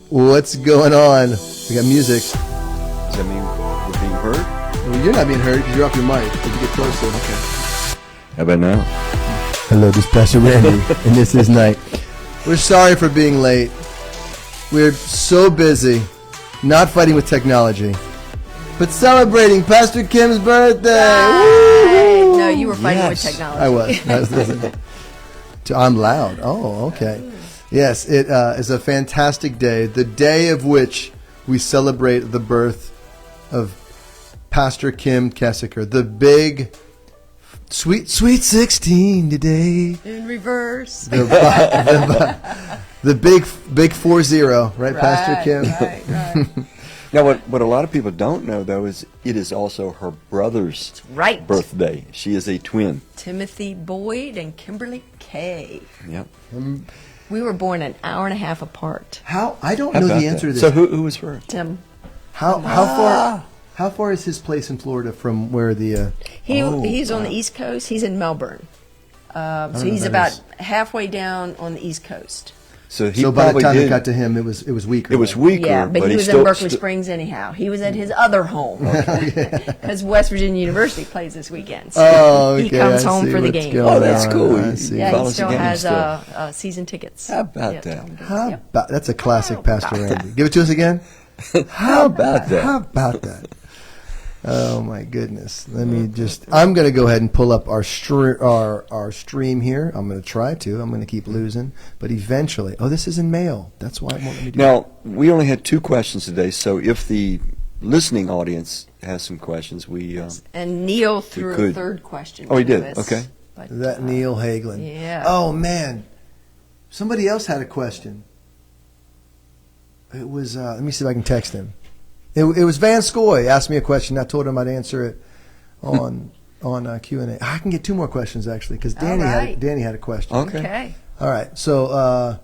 What's going on? We got music. Does that mean we're being heard? Well, you're not being heard because you're off your mic. If you get closer. Okay. How about now? Hello, this is Pastor Randy, and this is Night. We're sorry for being late. We're so busy, not fighting with technology, but celebrating Pastor Kim's birthday. Right. No, you were fighting with technology. I was. I'm loud. Oh, okay. Yes, it is a fantastic day, the day of which we celebrate the birth of Pastor Kim Kessiker, the big, sweet 16 today. In reverse. The big 40, right, Pastor Kim? Right. Now, what a lot of people don't know, though, is it is also her brother's birthday. She is a twin. Timothy Boyd and Kimberly Kay. Yep. We were born an hour and a half apart. How? I don't know the answer to this. So who was first? Tim. How far is his place in Florida from where the... He's on the East Coast. He's in Melbourne. So he's about halfway down on the East Coast. So by the time it got to him, it was weaker. It was weaker. Yeah, but he was in Berkeley Springs anyhow. He was at his other home because West Virginia University plays this weekend. So he comes home for the game. Oh, that's cool. He still has season tickets. How about that? That's a classic, Pastor Randy. Give it to us again. How about that? How about that? Oh my goodness! I'm going to go ahead and pull up our stream here. I'm going to try to. I'm going to keep losing, but eventually. Oh, this is in mail. That's why it won't let me do Now, we only had 2 questions today, so if the listening audience has some questions, and Neil threw a third question. Oh, he did. Okay. That Neil Hagelin. Yeah. Oh man, somebody else had a question. It was. Let me see if I can text him. It was Van Scoy asked me a question. I told him I'd answer it on Q&A. I can get 2 more questions actually because Danny had a question. Okay. All right. So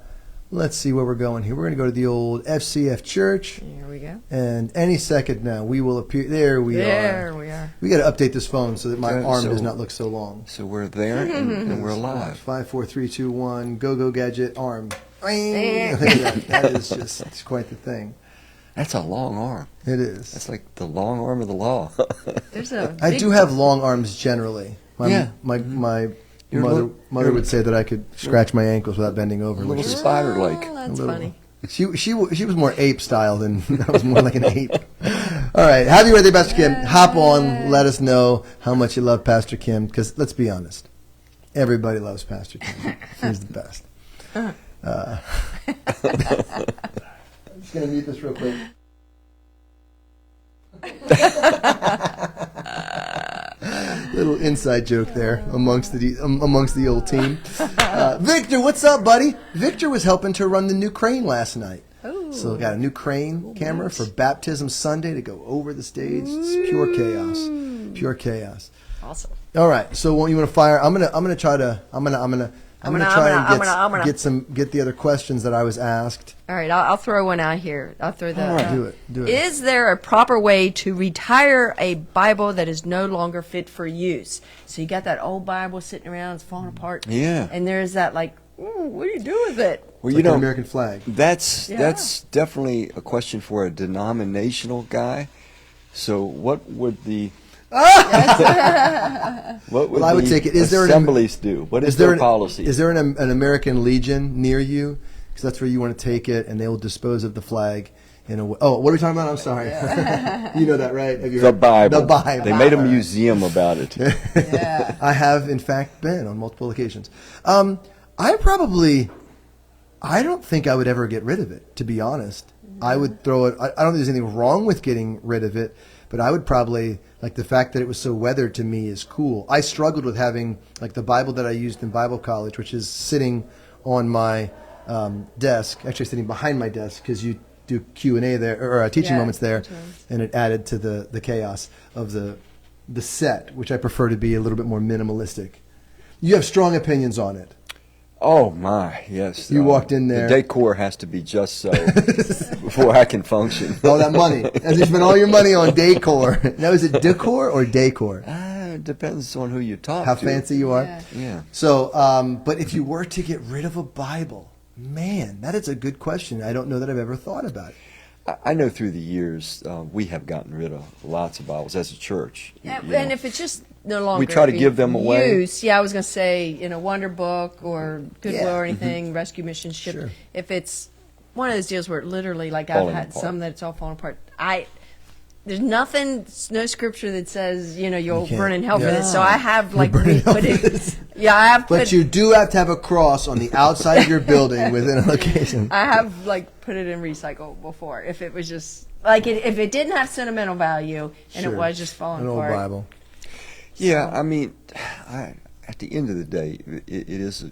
let's see where we're going here. We're going to go to the old FCF Church. Here we go. And any second now we will appear. There we are. We got to update this phone so that my arm does not look so long. So we're there and we're live. 5, 4, 3, 2, 1. Go gadget arm. That is just quite the thing. That's a long arm. It is. That's like the long arm of the law. I do have long arms generally. My mother would say that I could scratch my ankles without bending over. A little spider-like. Oh, that's funny. She was more ape style than I was more like an ape. All right, happy birthday, Pastor Kim. Hop on, let us know how much you love Pastor Kim, because let's be honest, everybody loves Pastor Kim. He's the best. I'm just going to mute this real quick. Little inside joke there amongst the old team. Victor, what's up, buddy? Victor was helping to run the new crane last night. Ooh. So got a new crane camera for Baptism Sunday to go over the stage. It's pure chaos. Pure chaos. Awesome. All right. So you want to fire? I'm gonna try to get the other questions that I was asked. All right, I'll throw one out here. I'll throw the. All right, do it. Is there a proper way to retire a Bible that is no longer fit for use? So you got that old Bible sitting around, it's falling apart. Yeah. And there's that what do you do with it? Well, like an American flag. That's definitely a question for a denominational guy. So what would the I would take it. Assemblies do? What is their policy? Is there an American Legion near you? Because that's where you want to take it, and they will dispose of the flag in a way. Oh, what are we talking about? I'm sorry. You know that, right? The Bible. The Bible. They made a museum about it. Yeah. I have, in fact, been on multiple occasions. I don't think I would ever get rid of it, to be honest. I would throw it. I don't think there's anything wrong with getting rid of it, but I would probably, the fact that it was so weathered to me is cool. I struggled with having, the Bible that I used in Bible college, which is sitting on my desk, actually sitting behind my desk, because you do Q&A there, or teaching moments there, and it added to the chaos of the set, which I prefer to be a little bit more minimalistic. You have strong opinions on it. Oh my, yes. You walked in there. The decor has to be just so before I can function. All that money. As you spend all your money on decor. Now, is it decor or decor? It depends on who you talk to. How fancy you are? Yeah. So, but if you were to get rid of a Bible, Man, that is a good question. I don't know that I've ever thought about it. I know through the years we have gotten rid of lots of Bibles as a church. And if it's just no longer we try to give them away. Use, I was going to say, Wonder Book or Goodwill or anything, Rescue Mission Ship. Sure. If it's one of those deals where it literally, like Falling I've had apart. some that it's all falling apart. There's nothing, no scripture that says, you'll burn in hell for this. So I have put it. Yeah, I have. But you do have to have a cross on the outside of your building within a location. I have put it in recycle before. If it was just if it didn't have sentimental value and Sure. it was just falling An old apart. Bible. Yeah, I mean, at the end of the day, it is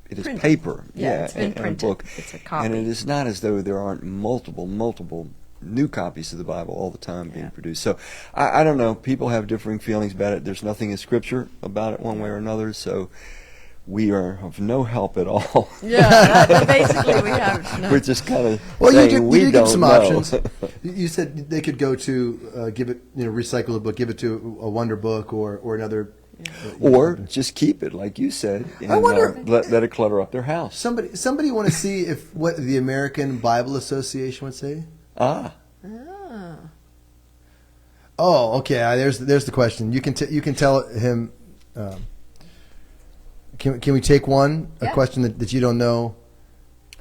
Printed. paper. Yeah, it's been and printed. a book. It's a copy. And it is not as though there aren't multiple new copies of the Bible all the time being produced. So I don't know. People have differing feelings about it. There's nothing in Scripture about it one way or another. So we are of no help at all. Yeah, basically we have. No. We're just kind of Well, saying you we did don't give some know. options. You said they could go to give it, recycle a book, give it to a Wonder Book or another. Or just keep it, like you said, and I wonder- let it clutter up their house. Somebody want to see if what the American Bible Association would say? Ah. Oh, okay. There's the question. You can tell him. Can we take one? A Yeah. question that you don't know.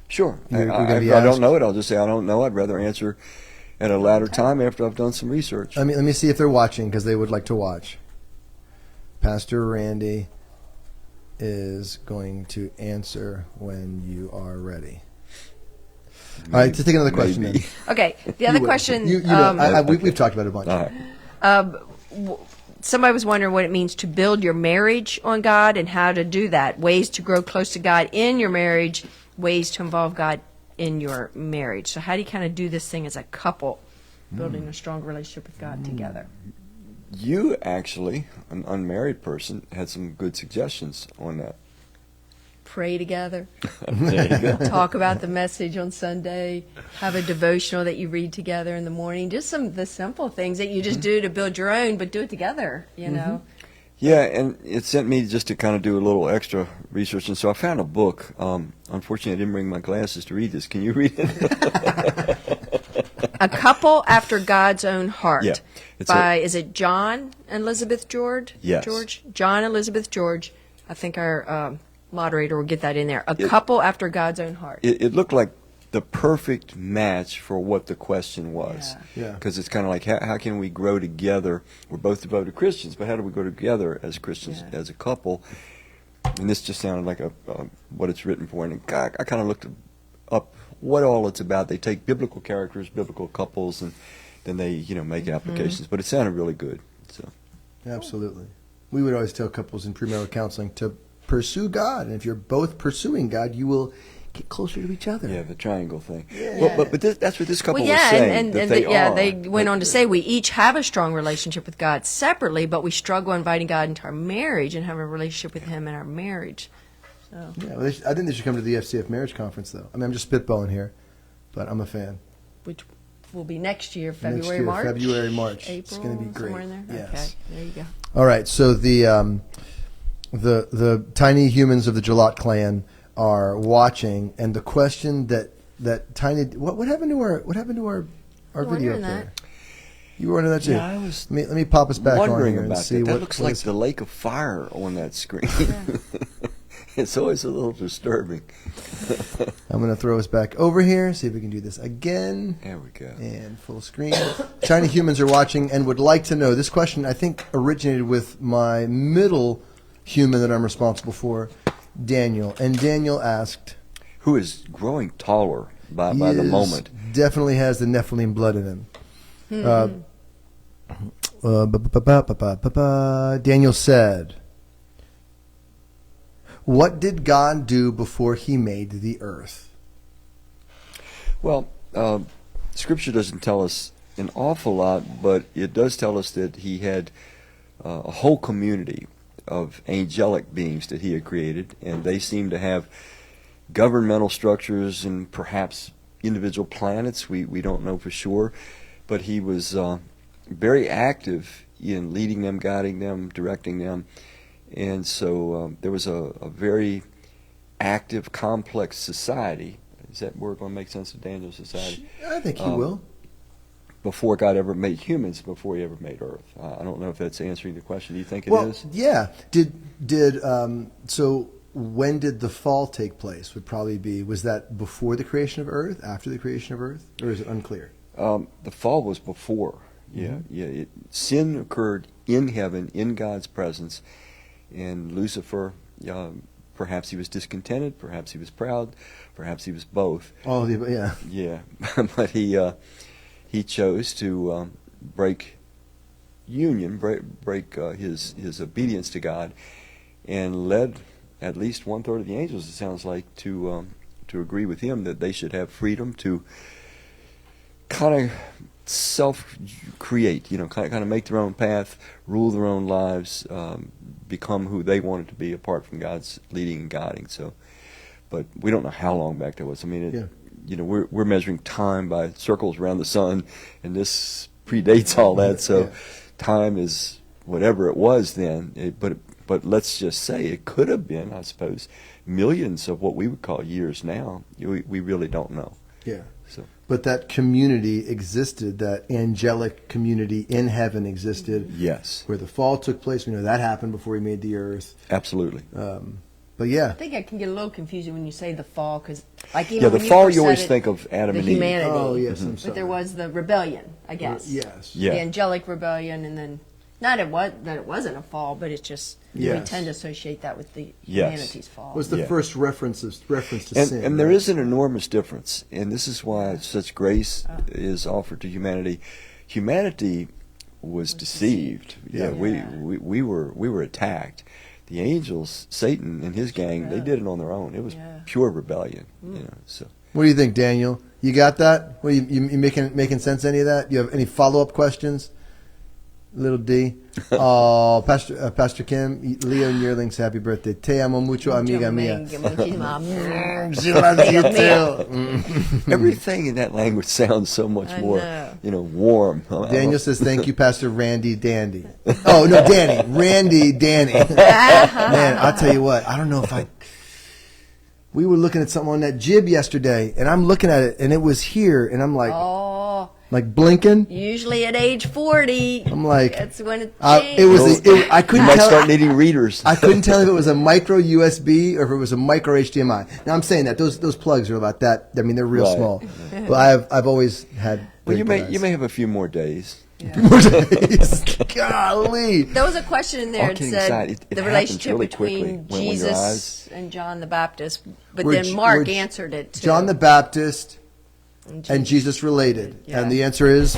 Sure. You're gonna If be I don't asked? know it, I'll just say I don't know. I'd rather answer at a later time after I've done some research. Let me see if they're watching because they would like to watch. Pastor Randy is going to answer when you are ready. All right, let's take another question then. Maybe. Okay, the other question. We've talked about it a bunch. All right. Somebody was wondering what it means to build your marriage on God and how to do that. Ways to grow close to God in your marriage. Ways to involve God in your marriage. So how do you kind of do this thing as a couple, building a strong relationship with God together? You actually, an unmarried person, had some good suggestions on that. Pray together. There you go. Talk about the message on Sunday. Have a devotional that you read together in the morning. Just the simple things that you just do to build your own, but do it together, know. Yeah, and it sent me just to kind of do a little extra research, and so I found a book. Unfortunately, I didn't bring my glasses to read this. Can you read it? A Couple After God's Own Heart. Yeah, is it John and Elizabeth George? Yes. John and Elizabeth George. I think our moderator will get that in there. A Couple After God's Own Heart. It looked like the perfect match for what the question was. Yeah. Because it's kind of like, how can we grow together? We're both devoted Christians, but how do we grow together as Christians, as a couple? And this just sounded like what it's written for. And I kind of looked up what all it's about. They take biblical characters, biblical couples, and then they make applications. But it sounded really good. So Absolutely. We would always tell couples in premarital counseling to pursue God, and if you're both pursuing God, you will get closer to each other. yeah, the triangle thing. Yeah. Well, but that's what this couple Well, was yeah, saying. that they are. they went on to say we each have a strong relationship with God separately, but we struggle inviting God into our marriage and have a relationship with Him in our marriage. So Yeah, well, I think they should come to the FCF marriage conference, though. I mean, I'm just spitballing here, but I'm a fan. which will be next year, March. February, March. April, It's going to be great. somewhere in there. Yes. Okay, there you go. All right, so the tiny humans of the Jalot clan are watching, and the question that tiny what happened to our video up wondering there? that. You were wondering that too. Yeah, I was Let me pop us back on wondering here and about see that. That what looks what like is- the lake of fire on that screen. It's always a little disturbing. I'm going to throw us back over here. See if we can do this again. There we go. And full screen. Tiny humans are watching and would like to know. This question, I think, originated with my middle human that I'm responsible for, Daniel. And Daniel asked, Who is growing taller by he the moment. definitely has the Nephilim blood in him. Daniel said, what did God do before He made the earth? Well, Scripture doesn't tell us an awful lot, but it does tell us that He had a whole community of angelic beings that He had created, and they seem to have governmental structures and perhaps individual planets. We don't know for sure, but He was very active in leading them, guiding them, directing them. And so there was a very active, complex society. Is that word going to make sense of Daniel's society? I think he will. Before God ever made humans, before he ever made Earth. I don't know if that's answering the question. Do you think it Well, is? yeah. So when did the fall take place? Would probably be, was that before the creation of Earth, after the creation of Earth, or is it unclear? The fall was before. Sin occurred in heaven, in God's presence, and Lucifer, perhaps he was discontented, perhaps he was proud, perhaps he was both. Oh, yeah. Yeah, but he chose to break union, break his obedience to God, and led at least 1/3 of the angels, it sounds like, to agree with him that they should have freedom to kind of self-create, kind of make their own path, rule their own lives, become who they wanted to be apart from God's leading and guiding. So, but we don't know how long back that was. I mean, we're measuring time by circles around the sun, and this predates all that. So, time is whatever it was then. But let's just say it could have been, I suppose, millions of what we would call years now. We really don't know. Yeah. So. But that community existed, that angelic community in heaven existed. Yes. Where the fall took place. We know that happened before he made the earth. Absolutely. But yeah. I think I can get a little confusing when you say the fall, because like even the when fall first you always said it, think of Adam the and Eve. humanity. Oh, yes, I'm But sorry. there was the rebellion, I guess. Yes. Yeah. The angelic rebellion, and then not it wasn't a fall, but it's just we Yes. tend to associate that with the Yes. humanity's fall. Was the Yeah. first reference to sin. And there right? is an enormous difference, and this is why such grace is offered to humanity. Humanity was deceived. Yeah. We were attacked. The angels, Satan and his gang, they did it on their own. It was pure rebellion. So What do you think, Daniel? You got that? What you making sense of any of that? You have any follow-up questions? Little D. Oh, Pastor Kim, Leo Yearlings, happy birthday. Te amo mucho, amiga mia. She loves you too. everything in that language sounds so much I more, know. warm. Daniel says, thank you, Pastor Randy Dandy. Oh, no, Danny. Randy Danny. Man, I'll tell you what. I don't know if we were looking at something on that jib yesterday, and I'm looking at it, and it was here, and I'm like, like blinking. Usually at age 40, I'm like, that's when it I couldn't You might tell. start needing readers. I couldn't tell if it was a micro USB or if it was a micro HDMI. Now I'm saying that those plugs are about that. I mean, they're real Right. small. But I've always had. Well, great you eyes. may have a few more days. More days. Golly. There was a question in there All that kidding said aside, it the happens relationship really quickly between when your Jesus eyes- and John the Baptist, but Were then J- Mark were answered it too. John the Baptist and and Jesus related, Yeah. and the answer is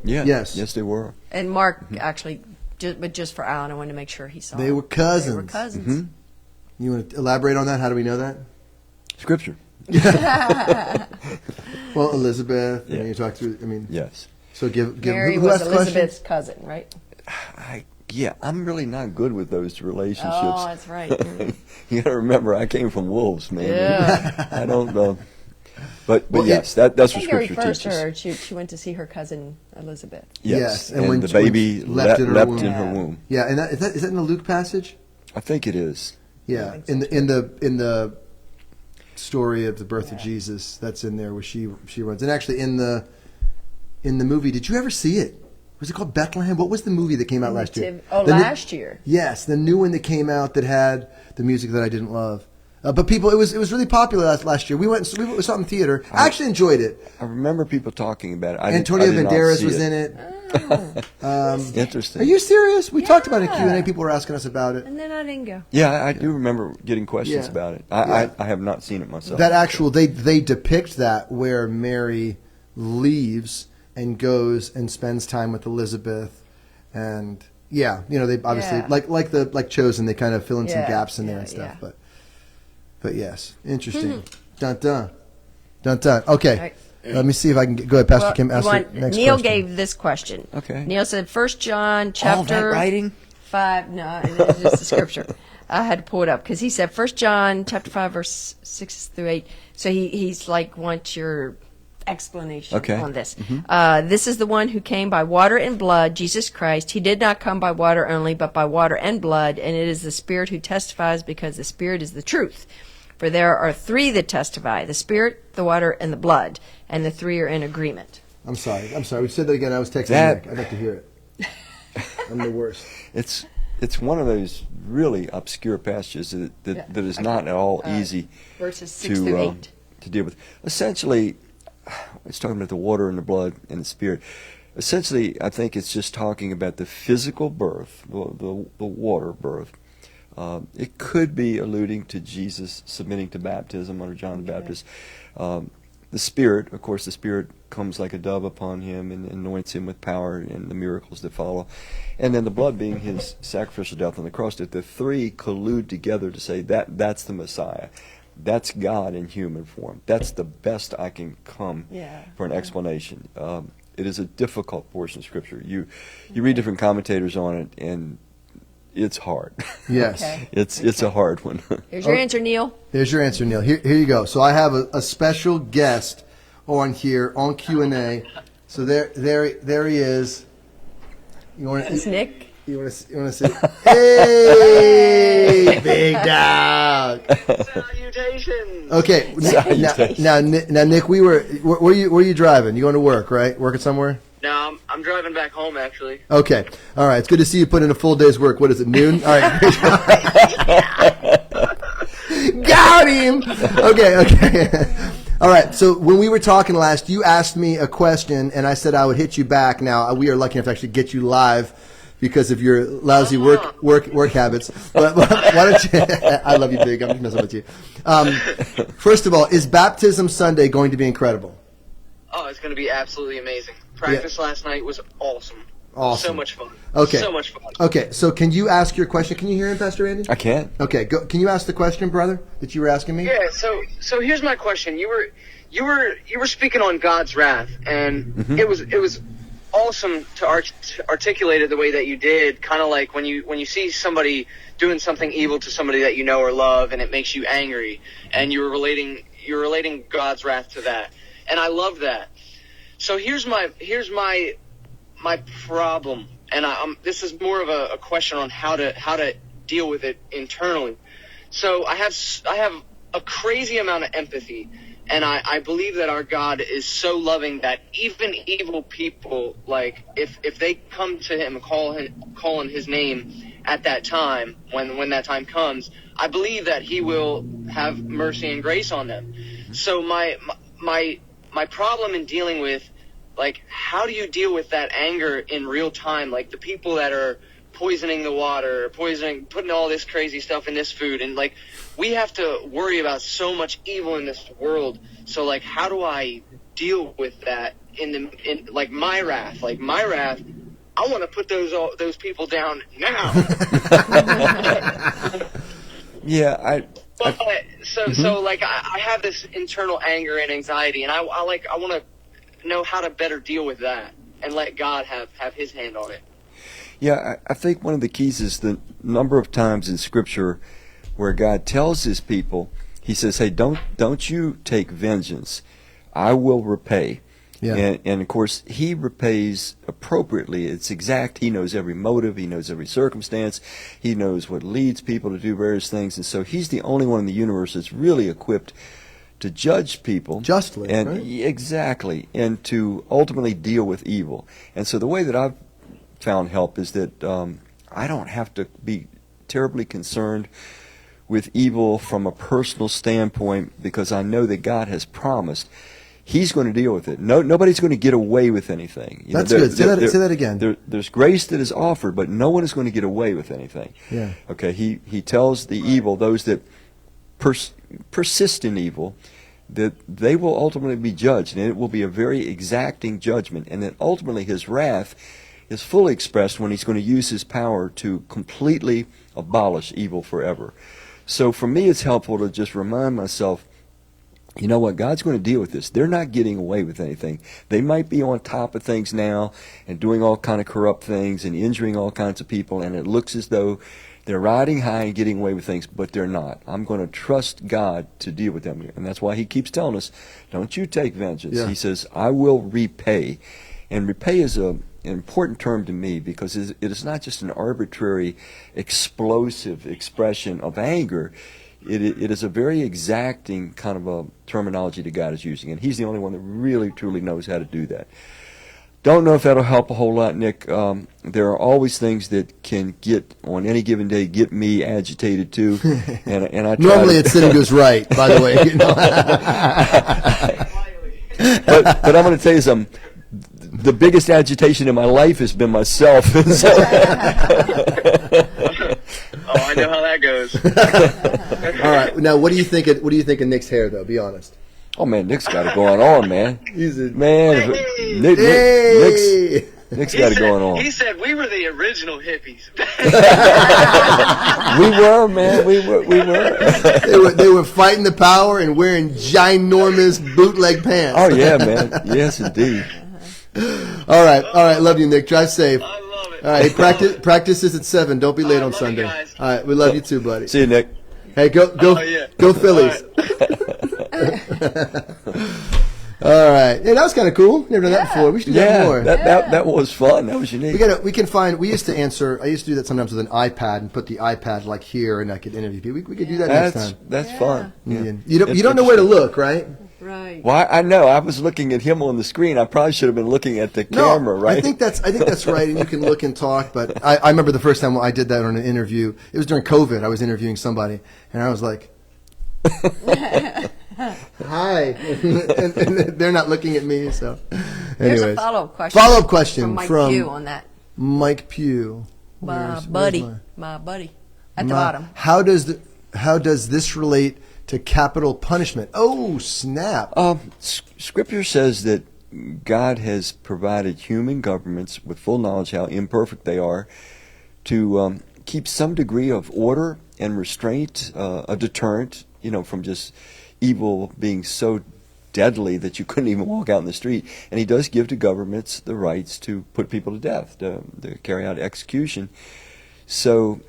Yeah. Yes. Yes, they were. And Mark actually, but just for Alan, I wanted to make sure he saw. they it. were cousins. They were cousins. You want to elaborate on that? How do we know that? Scripture. Well, Elizabeth. Yeah. And you talk through. I mean, Yes. so give. Mary who was asked the question? Elizabeth's cousin, right? I'm really not good with those relationships. Oh, that's right. You got to remember, I came from wolves, man. Yeah. I don't know. But Well, yes, I that's what think it Scripture refers to teaches. her. She went to see her cousin Elizabeth. Yes, And, when the baby when leapt in her leapt womb. in her womb. Yeah, and is that in the Luke passage? I think it is. Yeah, in the story of the birth of Jesus, that's in there where she runs. And actually, in the movie, did you ever see it? Was it called Bethlehem? What was the movie that came out last year? Oh, last year. Yes, the new one that came out that had the music that I didn't love. But people, it was really popular last year. We saw it in theater. I actually enjoyed it. I remember people talking about it. Antonio Banderas was in it. Interesting. Are you serious? We talked about it in Yeah. Q&A. People were asking us about it. And then I didn't go. Yeah, I do remember getting questions Yeah. about it. Yeah. I have not seen it myself. That actual they depict that where Mary leaves and goes and spends time with Elizabeth, and they obviously Yeah. like Chosen, they kind of fill in some Yeah, gaps in there yeah, and stuff. yeah. But yes, interesting. Dun dun dun dun. Okay, Right. let me see if I can go ahead. Pastor Well, Kim, ask the next Neil question. gave this question. Okay. Neil said, 1 John All that chapter writing? 5. No, it's just the scripture. I had to pull it up because he said 1 John chapter 5 verse 6 through 8. So he's like wants your explanation Okay. on this. This is the one who came by water and blood, Jesus Christ. He did not come by water only, but by water and blood, and it is the Spirit who testifies, because the Spirit is the truth. For there are three that testify, the Spirit, the water, and the blood, and the three are in agreement. I'm sorry. We said that again. I was texting That- Nick. I'd like to hear it. I'm the worst. It's one of those really obscure passages that is not at all easy Verses 6 through 8. to deal with. Essentially, it's talking about the water and the blood and the Spirit. Essentially, I think it's just talking about the physical birth, the water birth. It could be alluding to Jesus submitting to baptism under John the Baptist. The Spirit, of course, the Spirit comes like a dove upon him and anoints him with power and the miracles that follow. And then the blood being his sacrificial death on the cross, that the three collude together to say that's the Messiah. That's God in human form. That's the best I can come for an explanation. It is a difficult portion of Scripture. You read different commentators on it, and it's hard. Yes. Okay. It's a hard one. Here's your answer, Neil. Here's your answer, Neil. Here you go. So I have a special guest on here on Q&A. So there he is. You want That's Nick. You want to see? Hey, big dog. Salutations. Okay. Now, Nick, where are you driving? You going to work, right? Working somewhere? No, I'm driving back home actually. Okay. All right. It's good to see you put in a full day's work. What is it, noon? All right. Got him. Okay. All right. So when we were talking last, you asked me a question, and I said I would hit you back. Now, we are lucky enough to actually get you live because of your lousy work habits. But why don't you? I love you, Big. I'm just messing with you. First of all, is Baptism Sunday going to be incredible? Oh, it's going to be absolutely amazing. Practice last night was awesome. Awesome. So much fun. Okay. So much fun. Okay. So can you ask your question? Can you hear him, Pastor Andy? I can. Okay. Go. Can you ask the question, brother, that you were asking me? Yeah. So here's my question. You were speaking on God's wrath, and it was awesome to articulate it the way that you did. Kind of like when you see somebody doing something evil to somebody that you know or love, and it makes you angry, and you're relating God's wrath to that, and I love that. So here's my problem, and this is more of a question on how to deal with it internally. So I have a crazy amount of empathy, and I believe that our God is so loving that even evil people, like if they come to Him and call on His name at that time, when that time comes, I believe that He will have mercy and grace on them. So my problem in dealing with, like, how do you deal with that anger in real time? Like the people that are poisoning the water, putting all this crazy stuff in this food, and like we have to worry about so much evil in this world. So like, how do I deal with that in like my wrath? Like my wrath, I want to put those people down now. Yeah, So like I have this internal anger and anxiety, and I want to know how to better deal with that and let God have His hand on it. Yeah, I think one of the keys is the number of times in Scripture where God tells His people, He says, "Hey, don't you take vengeance. I will repay." Yeah. And of course, He repays appropriately. It's exact. He knows every motive. He knows every circumstance. He knows what leads people to do various things. And so He's the only one in the universe that's really equipped to judge people Justly, and right? exactly, and to ultimately deal with evil. And so the way that I've found help is that I don't have to be terribly concerned with evil from a personal standpoint, because I know that God has promised He's going to deal with it. Nobody's going to get away with anything. That's good. Say that again. There's grace that is offered, but no one is going to get away with anything. Yeah. Okay. He tells the evil, those that persist in evil, that they will ultimately be judged, and it will be a very exacting judgment, and that ultimately His wrath is fully expressed when He's going to use His power to completely abolish evil forever. So for me, it's helpful to just remind myself, you know what, God's going to deal with this. They're not getting away with anything. They might be on top of things now and doing all kind of corrupt things and injuring all kinds of people, and it looks as though they're riding high and getting away with things, but they're not. I'm going to trust God to deal with them. And that's why He keeps telling us, don't you take vengeance. Yeah. He says, I will repay. And repay is an important term to me, because it is not just an arbitrary, explosive expression of anger. it is a very exacting kind of a terminology that God is using, and He's the only one that really, truly knows how to do that. Don't know if that'll help a whole lot, Nick. There are always things that can on any given day, get me agitated too. And I try Normally it's sitting goes right, by the way. You know? but I'm going to tell you something. The biggest agitation in my life has been myself. Oh, I know how that goes. All right. Now, what do you think of Nick's hair, though? Be honest. Oh man, Nick's got it going on, man. He's a Man, Hey! Nick's got it going on. He said we were the original hippies. We were, man. We were. They were fighting the power and wearing ginormous bootleg pants. Oh yeah, man. Yes, indeed. All right. Love you, Nick. Drive safe. I love it. All right. Hey, practice is at 7. Don't be late on love you Sunday. guys. All right. We love you too, buddy. See you, Nick. Hey, go Yeah. go Phillies. All right. Yeah, that was kind of cool. Never done that before. We should do that more. That was fun. That was unique. We used to answer. I used to do that sometimes with an iPad and put the iPad like here, and I could interview people. We could do that next time. That's fun. Yeah. You don't know where to look, right? Right. Well, I know. I was looking at him on the screen. I probably should have been looking at the camera, right? I think that's right, and you can look and talk. But I remember the first time I did that on an interview. It was during COVID. I was interviewing somebody, and I was like, "Hi," and they're not looking at me. So, Here's anyways, a follow-up question. Follow-up question from Mike from Pugh on that. Mike Pugh. My Where's buddy at the bottom. How does this relate to capital punishment? Oh, snap! Scripture says that God has provided human governments with full knowledge how imperfect they are to keep some degree of order and restraint, a deterrent, from just evil being so deadly that you couldn't even walk out in the street. And He does give to governments the rights to put people to death, to carry out execution. So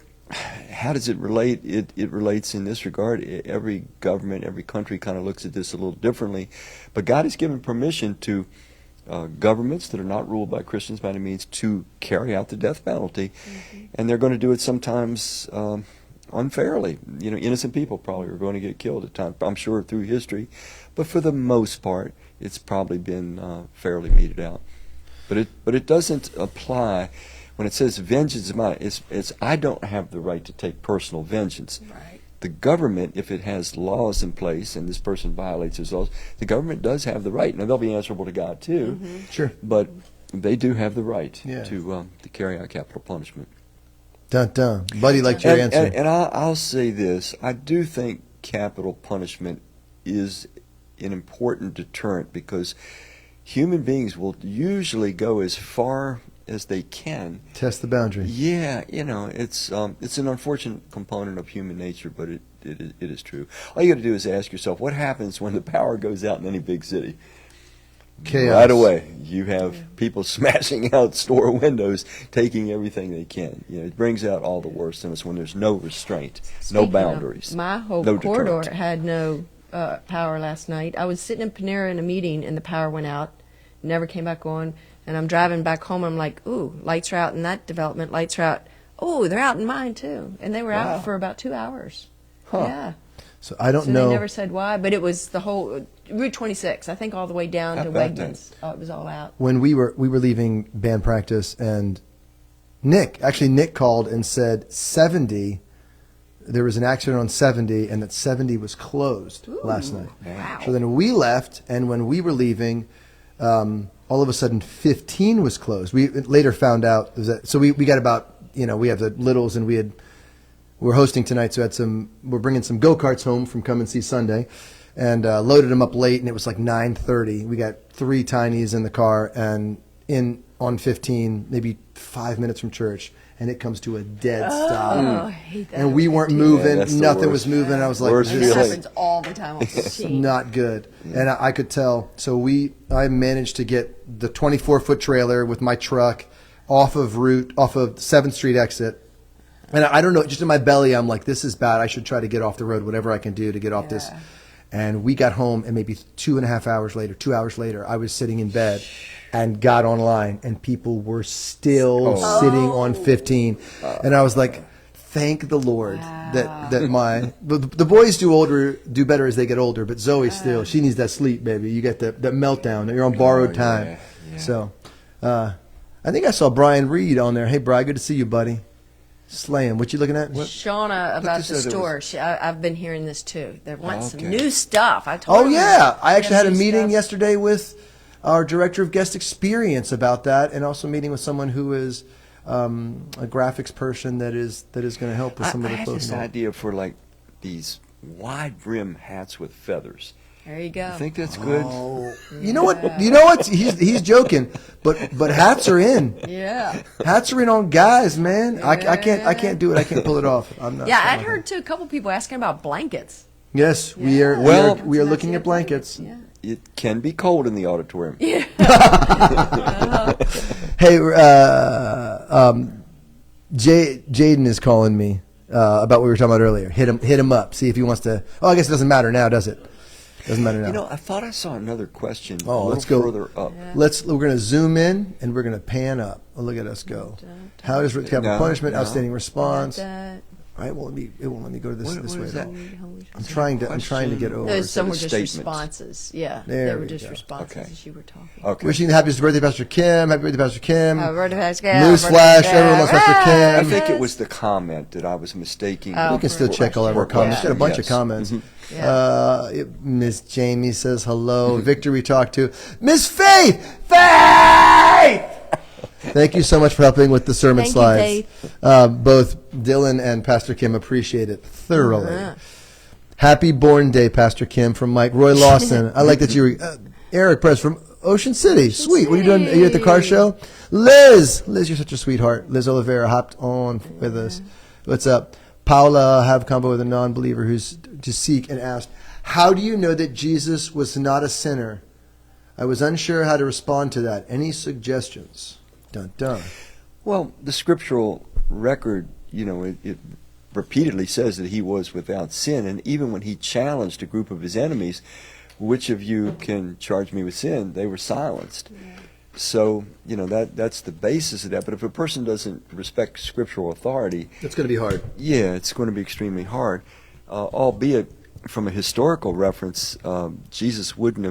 how does it relate? It relates in this regard. Every government, every country kind of looks at this a little differently. But God has given permission to governments that are not ruled by Christians by any means to carry out the death penalty. Mm-hmm. And they're going to do it sometimes unfairly. Innocent people probably are going to get killed at times, I'm sure, through history. But for the most part, it's probably been fairly meted out. But it doesn't apply. When it says vengeance is mine, it's I don't have the right to take personal vengeance. Right. The government, if it has laws in place and this person violates those laws, the government does have the right. Now they'll be answerable to God too. Mm-hmm. Sure. But they do have the right Yeah. to carry out capital punishment. Dun dun. Buddy liked your answer. And I'll say this: I do think capital punishment is an important deterrent because human beings will usually go as far as they can. Test the boundary. Yeah, it's an unfortunate component of human nature, but it is true. All you got to do is ask yourself, what happens when the power goes out in any big city? Chaos. Right away, you have people smashing out store windows, taking everything they can. It brings out all the worst in us when there's no restraint, no boundaries. My whole no corridor deterrent. had no power last night. I was sitting in Panera in a meeting, and the power went out, never came back on. And I'm driving back home, and I'm like, ooh, lights are out in that development, lights are out. Oh, they're out in mine, too. And they were Wow. out for about 2 hours. Huh. Yeah. So I don't So know. they never said why, but it was the whole Route 26, I think all the way down How to about Wegmans. Oh, it was all out. When we were leaving band practice, and Nick called and said 70. There was an accident on 70, and that 70 was closed last night. Wow. So then we left, and when we were leaving, all of a sudden 15 was closed. We later found out that. So we got about we have the littles, and we're hosting tonight, so we're bringing some go-karts home from Come and See Sunday, and loaded them up late, and it was like 9:30. We got 3 tinies in the car, and on 15, maybe 5 minutes from church, and it comes to a dead stop. Oh, I hate that. And we weren't Yeah, moving, that's the nothing worst. was moving. I was like, Worst this This feeling. is happens all the time. not good. And I could tell. So I managed to get the 24-foot trailer with my truck off of 7th Street exit. And I don't know, just in my belly, I'm like, this is bad. I should try to get off the road, whatever I can do to get off this. And we got home, and maybe 2 hours later, I was sitting in bed and got online, and people were still sitting on 15. And I was like, thank the Lord that my the boys do better as they get older, but Zoe still, she needs that sleep, baby. You get that meltdown. You're on borrowed time. Yeah. So I think I saw Brian Reed on there. Hey, Brian, good to see you, buddy. Slaying. What you looking at? What? Shauna about this the said it store. I've been hearing this too. They want some Okay. new stuff. I told Oh them yeah, I actually had a new meeting stuff. yesterday with our director of guest experience about that, and also meeting with someone who is a graphics person that is going to help with some I of the had this clothing. idea for like these wide brim hats with feathers. There you go. I think that's good. Oh, you know what? You know what? He's joking, but hats are in. Yeah. Hats are in on guys, man. I can't do it. I can't pull it off. I'm not. Yeah, strong I'd enough. heard too a couple people asking about blankets. Yes, we are. Well- we are That's looking an at idea, blankets. Yeah. It can be cold in the auditorium. Yeah. Hey, Jaden is calling me about what we were talking about earlier. Hit him up. See if he wants to. Oh, I guess it doesn't matter now, does it? Doesn't matter now. You know, I thought I saw another question a Oh, little let's go further up. We're going to zoom in and we're going to pan up. Oh, look at us go. How does capital No, punishment, no. outstanding response? That- All right, well, it won't let me go to this What way. is that? I'm trying to get over. Those it. some were just statements? responses. Yeah, There they were we just go. responses Okay. as you were talking. Okay. Wishing the happiest birthday, Pastor Kim. Happy birthday, Pastor Kim. Newsflash, Newsflash, everyone loves Pastor I Kim. think it was the comment that I was mistaking. Oh, We can still check all of our comments. Yeah. Got a bunch of Yes. comments. Yeah. Miss Jamie says hello. Victor, we talked to. Miss Faith! Faith! Thank you so much for helping with the sermon Thank you, slides. Faith. Both Dylan and Pastor Kim appreciate it thoroughly. Uh-huh. Happy Born Day, Pastor Kim, from Mike. Roy Lawson. I like that you were. Eric Press from Ocean City. Sweet. What are you doing? Are you at the car show? Liz, you're such a sweetheart. Liz Oliveira hopped on with us. What's up? Paula, have combo with a non-believer who's to seek and asked, how do you know that Jesus was not a sinner? I was unsure how to respond to that. Any suggestions? Dun dun. Well, the scriptural record, you know, it repeatedly says that he was without sin, and even when he challenged a group of his enemies, which of you can charge me with sin, they were silenced. So, you know, that's the basis of that. But if a person doesn't respect scriptural authority, It's going to be hard. yeah, it's going to be extremely hard. Albeit, from a historical reference, Jesus wouldn't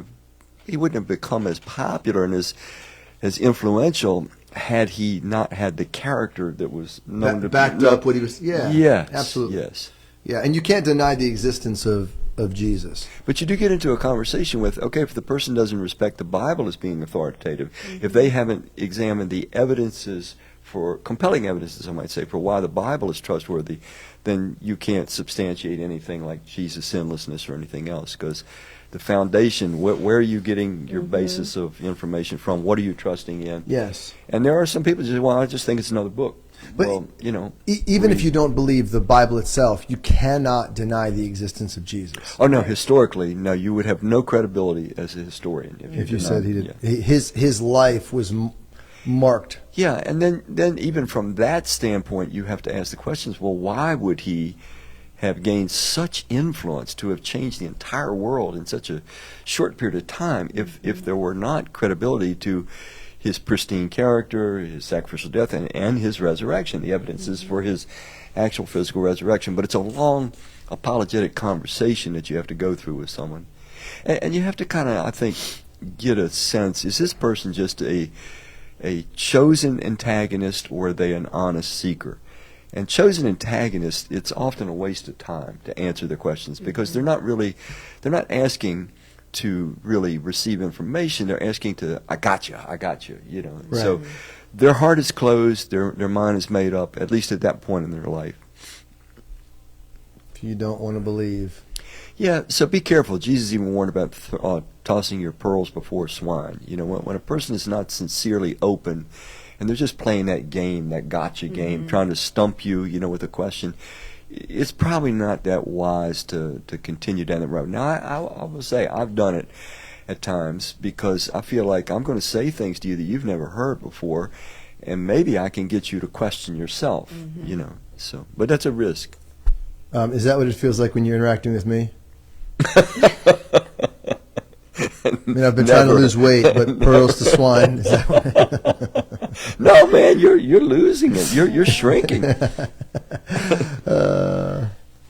have become as popular and as influential had he not had the character that was known to Backed be up what he was. Yeah. Yes, Absolutely. yes. Yeah, and you can't deny the existence of Jesus. But you do get into a conversation with, okay, if the person doesn't respect the Bible as being authoritative, if they haven't examined the evidences for, compelling evidences, I might say, for why the Bible is trustworthy, then you can't substantiate anything like Jesus' sinlessness or anything else, because the foundation, where are you getting your basis of information from? What are you trusting in? Yes. And there are some people who say, well, I just think it's another book. But well, you know. Even if you don't believe the Bible itself, you cannot deny the existence of Jesus. Oh, no, historically, no, you would have no credibility as a historian. If you did said not- he did, yeah. his life was marked. Yeah, and then even from that standpoint, you have to ask the questions, well, why would he have gained such influence to have changed the entire world in such a short period of time if there were not credibility to his pristine character, his sacrificial death, and his resurrection, the evidences for his actual physical resurrection? But it's a long apologetic conversation that you have to go through with someone. And you have to kind of, I think, get a sense, is this person just a chosen antagonist, or are they an honest seeker? And chosen antagonists, it's often a waste of time to answer their questions, because they're not asking to really receive information. They're asking to, I got you, you know. Right. So their heart is closed, their mind is made up, at least at that point in their life. If you don't want to believe. Yeah, so be careful. Jesus even warned about tossing your pearls before swine. You know, when a person is not sincerely open, and they're just playing that game, that gotcha game, trying to stump you, you know, with a question, it's probably not that wise to continue down that road. Now, I will say I've done it at times, because I feel like I'm going to say things to you that you've never heard before, and maybe I can get you to question yourself, you know. So, but that's a risk. Is that what it feels like when you're interacting with me? I mean, I've been trying to lose weight, but pearls to swine. Is that what No, man, you're losing it. You're shrinking.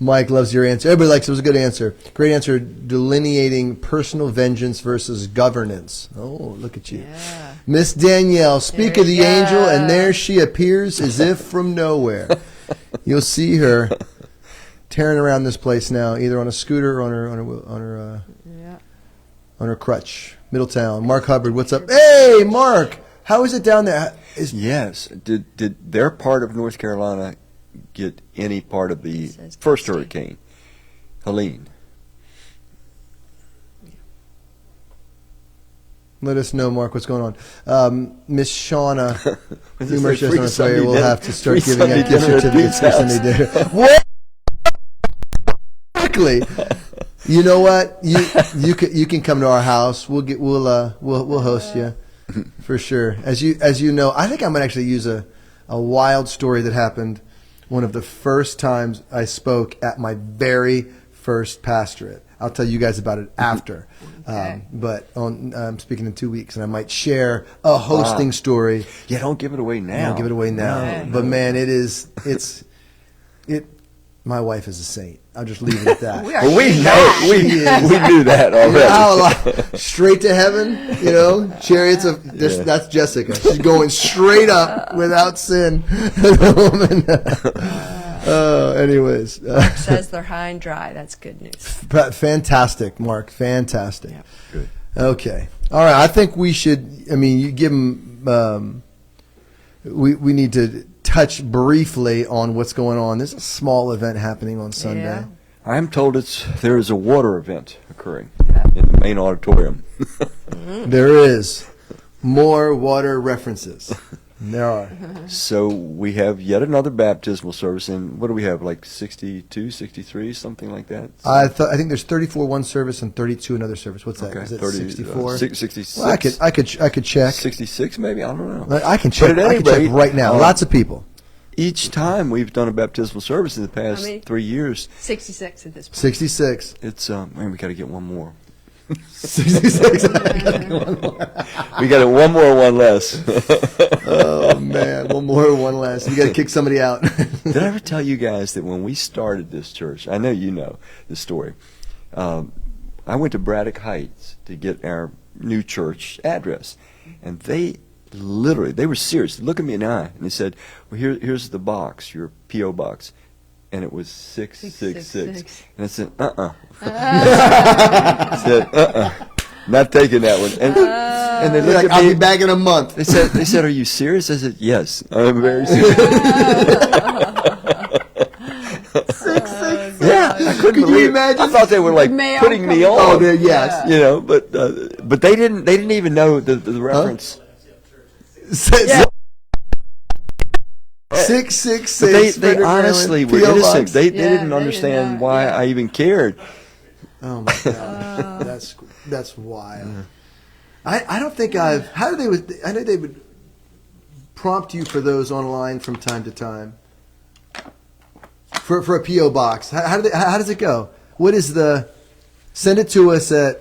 Mike loves your answer. Everybody likes it. It was a good answer. Great answer. Delineating personal vengeance versus governance. Oh, look at you. Yeah. Miss Danielle, speak There of the you go. angel, and there she appears as if from nowhere. You'll see her tearing around this place now, either on a scooter or Yeah. on her crutch. Middletown. Mark Hubbard, what's up? Hey, Mark, how is it down there? Yes. Did their part of North Carolina get any part of the Says first Dusty. hurricane, Helene? Let us know, Mark, what's going on. Miss Shauna, Was humorous this just on free its way. Sunday We'll dinner? have to start Free giving out Sunday gift dinner at certificates for Pete's Sunday house. dinner. What? Exactly. You know what? You can come to our house. We'll host you for sure. As you know, I think I'm gonna actually use a wild story that happened one of the first times I spoke at my very first pastorate. I'll tell you guys about it after. Okay. But I'm speaking in 2 weeks, and I might share a hosting story. Yeah, don't give it away now. Don't give it away now. No. But man, it's my wife is a saint. I'll just leave it at that. We are Well, we seeing know that. we knew that already. Straight to heaven, chariots of that's Jessica. She's going straight up without sin. Anyways, Says they're high and dry. That's good news. fantastic, Mark. Fantastic. Yep. Good. Okay. All right. I think we should. I mean, you give them. We need to touch briefly on what's going on. There's a small event happening on Sunday. Yeah. I'm told there is a water event occurring in the main auditorium. There is more water references. There are. So we have yet another baptismal service, and what do we have, like 62, 63, something like that? I think there's 34 one service and 32 another service. What's that? Okay, Is it 30, 64? 66. Well, I could check. 66 maybe, I don't know. I can check. But at I any can check rate, right now. Lots of people. Each time we've done a baptismal service in the past How many? 3 years, 66 at this point. 66. it's man, we got to get one more. 66. We got one more, one less. Oh man, one more, one less. We got to kick somebody out. Did I ever tell you guys that when we started this church, I know you know the story, I went to Braddock Heights to get our new church address, and they were serious. They looked at me in the eye, and they said, well, here's the box, your P.O. box. And it was 666. And I said, I said, not taking that one. And they They're looked like, at I'll me. be back in a month. They said, are you serious? I said, yes, I'm very serious. Yeah, I couldn't Could you believe it. imagine? I thought they were like Mail putting me coming. on. Oh, yes. But they didn't even know the reference. Yeah. 666. But they Frederick, honestly Maryland, were P.O. innocent. box. They Yeah, didn't they understand didn't know. why Yeah. I even cared. Oh my God, that's wild. I don't think I've. How do they? I know they would prompt you for those online from time to time. For a PO box, how does it go? What is the? Send it to us at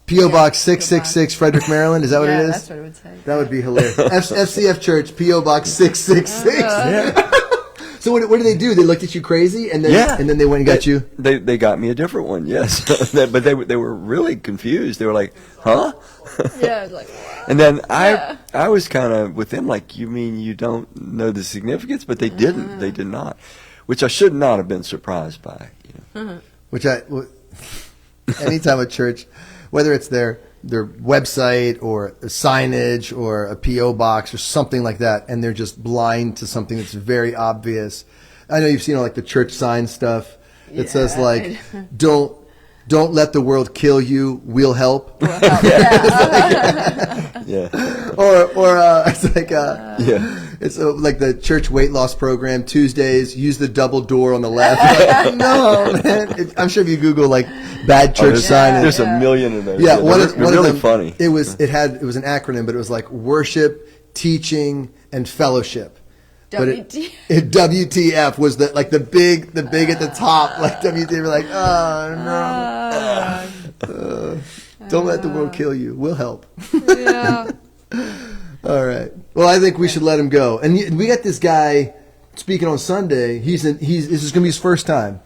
PO Box 666 Frederick, Maryland. Is that what Yeah, it is? that's what it would say. That would be hilarious. FCF Church, PO Box 666. So what did they do? They looked at you crazy, and then they went and got you. They got me a different one, yes. But they were really confused. They were like, huh? Yeah, it's like, wow. And then I was kind of with them like, you mean you don't know the significance? But they didn't. They did not, which I should not have been surprised by. Which anytime a church, whether it's their website or a signage or a PO box or something like that, and they're just blind to something that's very obvious. I know you've seen like the church sign stuff that says like, don't let the world kill you, we'll help. Yeah. Or it's like it's like the church weight loss program. Tuesdays, use the double door on the left. Like, no, man. I'm sure if you Google like bad church signage, There's a million of those. yeah, They're one of really them, funny. It was an acronym, but it was like worship, teaching, and fellowship. But WTF was the big at the top, like WTF. We're like, oh no, don't let the world kill you. We'll help. Yeah. All right. Well, I think we should let him go. And we got this guy speaking on Sunday. This is going to be his first time.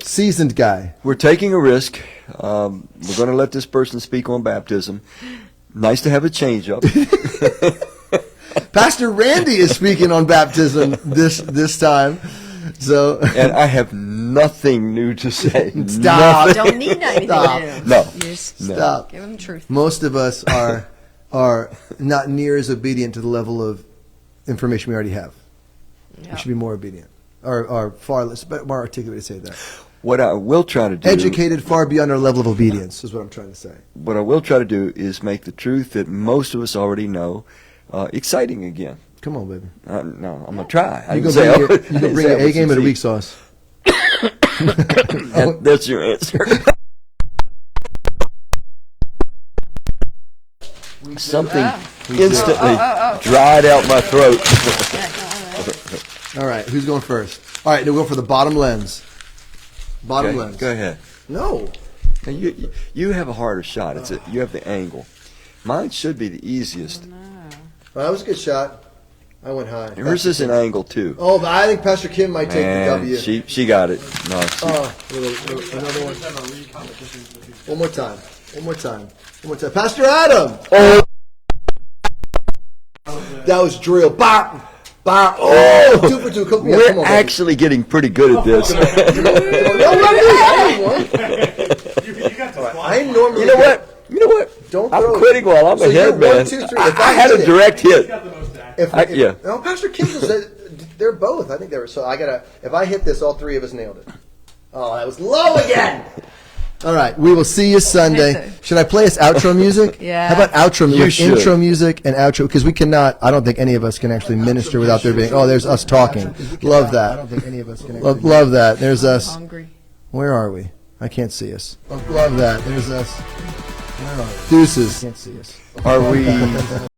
Seasoned guy. We're taking a risk. We're going to let this person speak on baptism. Nice to have a change up. Pastor Randy is speaking on baptism this time. So and I have nothing new to say. Stop. Don't need anything Stop. new. No. You just Stop. give them the truth. Most of us are not near as obedient to the level of information we already have. Yeah. We should be more obedient, or far less, but more articulate to say that. What I will try to do, Educated far beyond our level of obedience is what I'm trying to say. what I will try to do is make the truth that most of us already know exciting again. Come on, baby. No, I'm gonna try. You gonna bring your A game or the weak sauce? That's your answer. Something instantly dried out my throat. All right, who's going first? All right, we'll go for the bottom lens. Bottom Okay, lens. go ahead. No. Now, you have a harder shot. You have the angle. Mine should be the easiest. Well, that was a good shot. I went high. Yours is an angle too. Oh, but I think Pastor Kim might take the W. She got it. No, Another one. One more time. Pastor Adam. Oh. That was drill. Bah, bah. Oh, 2 for 2. Come We're on, actually getting pretty good at this. I normally. You know what? Don't I'm throw. quitting while I'm So ahead, you're man. 1, 2, 3. I had a direct hit. Yeah. No, Pastor Kim was. They're both. I think they were. So I gotta. If I hit this, all three of us nailed it. Oh, that was low again. All right, we will see you Sunday. Should I play us outro music? Yeah. How about outro music? should. Intro music and outro, because we cannot. I don't think any of us can actually minister without there being. Oh, there's us talking. Love that. I don't think any of us can. Love that. There's us. Hungry. Where are we? I can't see us. Love that. There's us. Where are we? Deuces. Can't see us. Are we